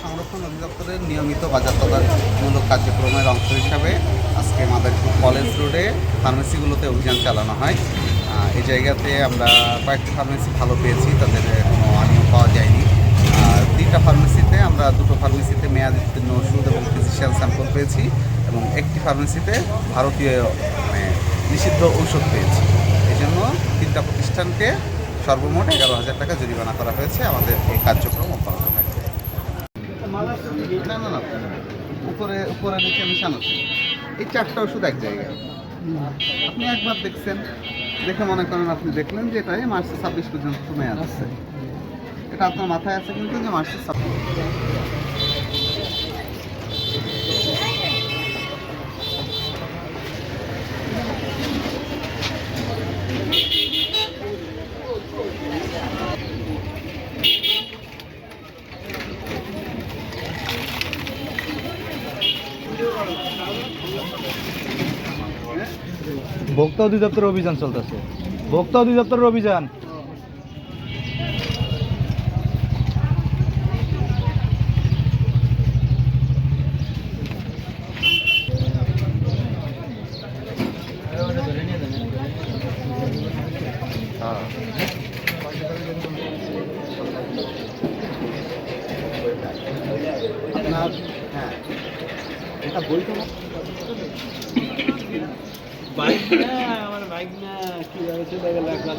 সংরক্ষণ অধিদপ্তরের নিয়মিত বাজারতদারকমূলক কার্যক্রমের অংশ হিসাবে আজকে মাদারীপুর কলেজ রোডে ফার্মেসিগুলোতে অভিযান চালানো হয়। এই জায়গাতে আমরা কয়েকটি ফার্মেসি ভালো পেয়েছি, তাদের কোনো অনিয়ম পাওয়া যায়নি। আর তিনটা ফার্মেসিতে আমরা দুটো ফার্মেসিতে মেয়াদোত্তীর্ণ ওষুধ এবং ফিজিশিয়ান স্যাম্পল পেয়েছি এবং একটি ফার্মেসিতে ভারতীয় নিষিদ্ধ ঔষধ পেয়েছি। এই জন্য তিনটা প্রতিষ্ঠানকে সর্বমোট 11,000 টাকা জরিমানা করা হয়েছে। আমাদের এই কার্যক্রম অব্যাহত থাকবে। না, উপরে উপরে নিচে মিশানো ছিল। এই চারটা ওষুধ এক জায়গায় আপনি একবার দেখছেন, দেখে মনে করেন আপনি দেখলেন যে এটাই মার্চের 26 পর্যন্ত মেয়াদ আছে। এটা আপনার মাথায় আছে কিন্তু যে মার্চের 26। ভোক্তা অধিদপ্তরের অভিযান চলতেছে। ভোক্তা অধিদপ্তরের অভিযান। আপনার এটা বৈধ বাইক না, আমার বাইক না, কি হয়েছে দেখে লাগলাম